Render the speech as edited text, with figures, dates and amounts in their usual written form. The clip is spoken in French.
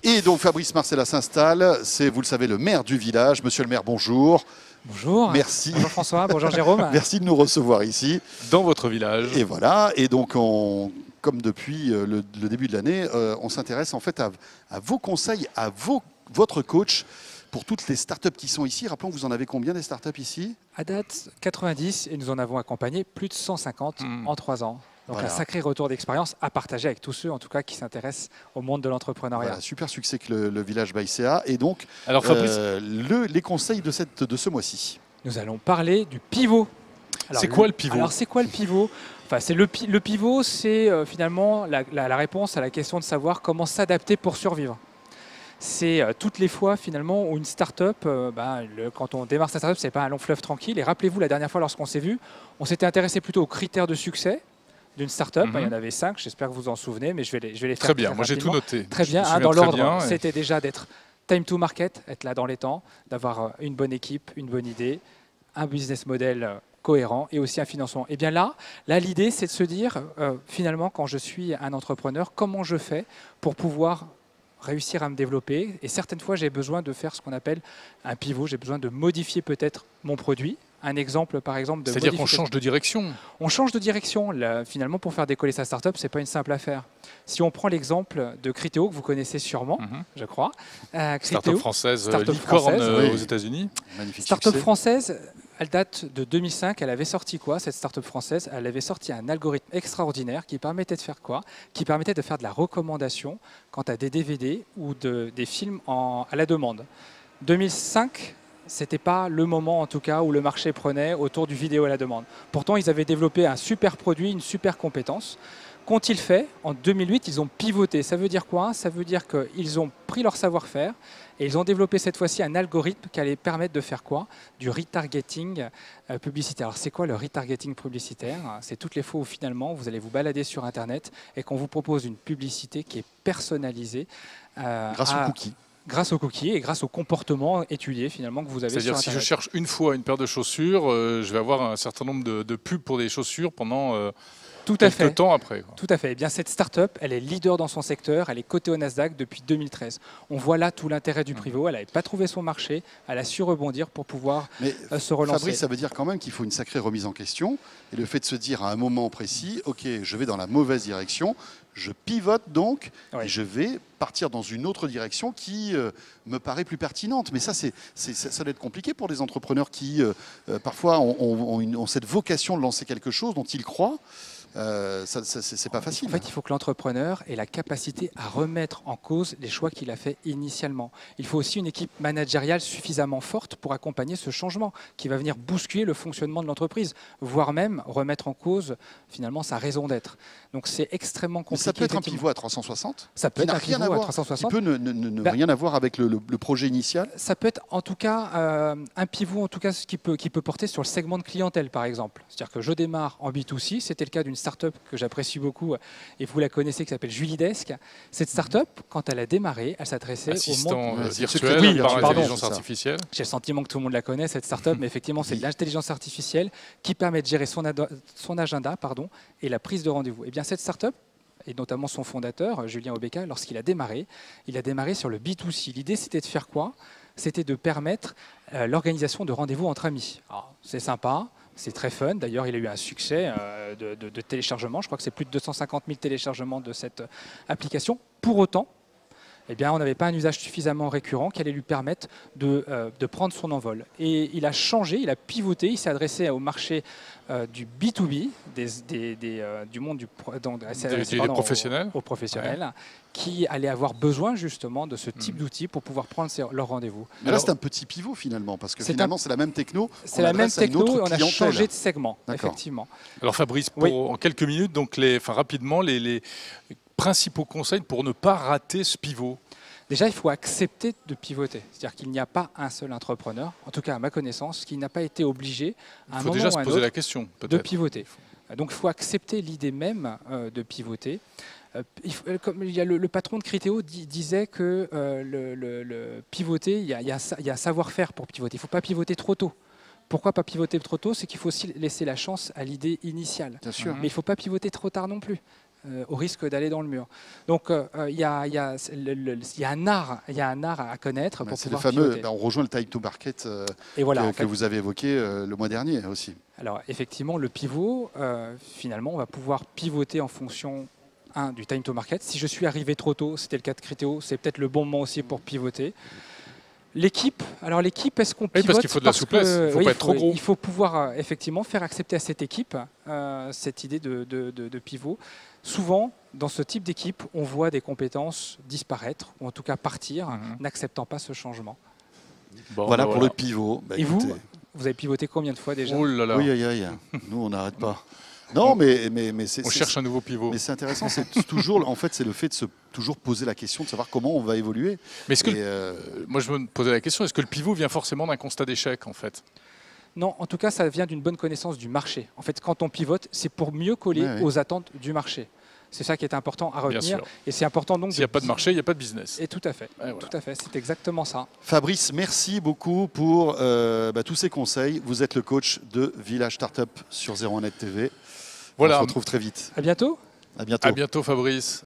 Et donc Fabrice Marcella s'installe, c'est, vous le savez, le maire du village. Monsieur le maire, bonjour. Bonjour. Merci. Bonjour François, bonjour Jérôme. Merci de nous recevoir ici. Dans votre village. Et voilà, et donc comme depuis le début de l'année, on s'intéresse en fait à vos conseils, à votre coach pour toutes les startups qui sont ici. Rappelons que vous en avez combien des startups ici? À date, 90 et nous en avons accompagné plus de 150 en 3 ans. Donc Voilà. un sacré retour d'expérience à partager avec tous ceux en tout cas qui s'intéressent au monde de l'entrepreneuriat. Voilà, super succès que le village by CA. Et donc, Alors Fabrice, les conseils de ce mois-ci. Nous allons parler du pivot. c'est quoi le pivot? Alors c'est quoi le pivot? Enfin, le pivot, c'est finalement la réponse à la question de savoir comment s'adapter pour survivre. C'est toutes les fois finalement où une start-up, quand on démarre sa start-up, c'est pas un long fleuve tranquille. Et rappelez-vous, la dernière fois lorsqu'on s'est vu, on s'était intéressé plutôt aux critères de succès d'une start-up. Il y en avait 5, j'espère que vous en souvenez, mais je vais les faire très bien, moi j'ai tout rapidement. noté. Très bien, Je me dans souviens très l'ordre, bien, c'était déjà d'être time to market, être là dans les temps, d'avoir une bonne équipe, une bonne idée, un business model cohérent et aussi un financement. Et bien là l'idée, c'est de se dire, finalement, quand je suis un entrepreneur, comment je fais pour pouvoir réussir à me développer. Et certaines fois, j'ai besoin de faire ce qu'on appelle un pivot. J'ai besoin de modifier peut-être mon produit. Un exemple, par exemple, de c'est-à-dire qu'on change de direction. On change de direction. Là, finalement, pour faire décoller sa startup, c'est pas une simple affaire. Si on prend l'exemple de Criteo, que vous connaissez sûrement, je crois. Start-up française, start-up licorne française, aux États-Unis. Magnifique Start-up succès. française, elle date de 2005. Elle avait sorti quoi, cette start-up française? Elle avait sorti un algorithme extraordinaire qui permettait de faire quoi? Qui permettait de faire de la recommandation quant à des DVD ou des films à la demande. 2005, c'était pas le moment en tout cas où le marché prenait autour du vidéo à la demande. Pourtant, ils avaient développé un super produit, une super compétence. Qu'ont-ils fait? En 2008, ils ont pivoté. Ça veut dire quoi? Ça veut dire qu'ils ont pris leur savoir-faire et ils ont développé cette fois-ci un algorithme qui allait permettre de faire quoi? Du retargeting publicitaire. Alors c'est quoi le retargeting publicitaire? C'est toutes les fois où finalement vous allez vous balader sur Internet et qu'on vous propose une publicité qui est personnalisée. Grâce aux cookies. Grâce aux cookies et grâce au comportement étudié finalement que vous avez sur C'est-à-dire Internet. si je cherche une fois une paire de chaussures, je vais avoir un certain nombre de pubs pour des chaussures pendant Tout à fait. quelques temps après. Quoi. Tout à fait. Eh bien, cette start-up, elle est leader dans son secteur, elle est cotée au Nasdaq depuis 2013. On voit là tout l'intérêt du pivot. Elle n'avait pas trouvé son marché, elle a su rebondir pour pouvoir se relancer. Fabrice, ça veut dire quand même qu'il faut une sacrée remise en question. Et le fait de se dire à un moment précis, OK, je vais dans la mauvaise direction, je pivote donc, et je vais partir dans une autre direction qui me paraît plus pertinente. Mais ça doit être compliqué pour des entrepreneurs qui, parfois, ont cette vocation de lancer quelque chose dont ils croient. C'est pas facile. En fait, il faut que l'entrepreneur ait la capacité à remettre en cause les choix qu'il a fait initialement. Il faut aussi une équipe managériale suffisamment forte pour accompagner ce changement qui va venir bousculer le fonctionnement de l'entreprise, voire même remettre en cause finalement sa raison d'être. Donc c'est extrêmement compliqué. Mais ça peut être un pivot à 360. Ça peut être un pivot à 360. Qui peut ne rien avoir avec le projet initial. Ça peut être en tout cas un pivot en tout cas qui peut porter sur le segment de clientèle par exemple. C'est-à-dire que je démarre en B2C, c'était le cas d'une start-up que j'apprécie beaucoup et vous la connaissez qui s'appelle Julidesk. Cette start-up, quand elle a démarré, elle s'adressait au monde virtuel par intelligence artificielle. J'ai le sentiment que tout le monde la connaît cette start-up, mais effectivement c'est de l'intelligence artificielle qui permet de gérer son agenda et la prise de rendez-vous. Et bien cette start-up et notamment son fondateur, Julien Obeka, lorsqu'il a démarré, il a démarré sur le B2C. L'idée, c'était de faire quoi? C'était de permettre l'organisation de rendez-vous entre amis. C'est sympa, c'est très fun. D'ailleurs, il a eu un succès de téléchargement. Je crois que c'est plus de 250 000 téléchargements de cette application. Pour autant, eh bien, on n'avait pas un usage suffisamment récurrent qui allait lui permettre de prendre son envol. Et il a changé, il a pivoté, il s'est adressé au marché du B2B, du monde des professionnels, aux professionnels qui allaient avoir besoin justement de ce type d'outils pour pouvoir prendre leur rendez-vous. Mais là, c'est un petit pivot finalement, parce que finalement, c'est la même techno. C'est la même techno, on a changé de segment, effectivement. Alors Fabrice, en quelques minutes, donc rapidement, les principaux conseils pour ne pas rater ce pivot? Déjà, il faut accepter de pivoter. C'est-à-dire qu'il n'y a pas un seul entrepreneur, en tout cas à ma connaissance, qui n'a pas été obligé à un moment ou à un autre de pivoter. Donc il faut accepter l'idée même de pivoter. Comme il y a le patron de Criteo disait que le pivoter, il y a un savoir-faire pour pivoter. Il ne faut pas pivoter trop tôt. Pourquoi pas pivoter trop tôt? C'est qu'il faut aussi laisser la chance à l'idée initiale. Bien sûr. Mais il ne faut pas pivoter trop tard non plus. au risque d'aller dans le mur. Donc il y a un art à connaître pour C'est le pouvoir fameux, pivoter. on rejoint le time to market Et voilà, que, en fait, que vous avez évoqué le mois dernier aussi. alors effectivement, le pivot, finalement, on va pouvoir pivoter en fonction du time to market. Si je suis arrivé trop tôt, c'était le cas de Criteo, c'est peut-être le bon moment aussi pour pivoter. L'équipe, est-ce qu'on pivote? parce qu'il faut de la souplesse, il ne faut pas être trop gros. Il faut pouvoir effectivement faire accepter à cette équipe cette idée de pivot. Souvent, dans ce type d'équipe, on voit des compétences disparaître, ou en tout cas partir, n'acceptant pas ce changement. Bon, Voilà pour le pivot. Et vous avez pivoté combien de fois déjà? Oh là là. Oui, nous on n'arrête pas. Non, mais On cherche un nouveau pivot. Mais c'est intéressant, c'est toujours, en fait, c'est le fait de se toujours poser la question de savoir comment on va évoluer. Mais est-ce que moi je me posais la question, est-ce que le pivot vient forcément d'un constat d'échec en fait? Non, en tout cas, ça vient d'une bonne connaissance du marché. En fait, quand on pivote, c'est pour mieux coller aux attentes du marché. C'est ça qui est important à retenir. Et c'est important donc. S'il n'y a pas de marché, il n'y a pas de business. Et tout à fait. Voilà. Tout à fait. C'est exactement ça. Fabrice, merci beaucoup pour tous ces conseils. Vous êtes le coach de Village Startup sur 01net TV. Voilà. On se retrouve très vite. À bientôt. À bientôt. À bientôt, Fabrice.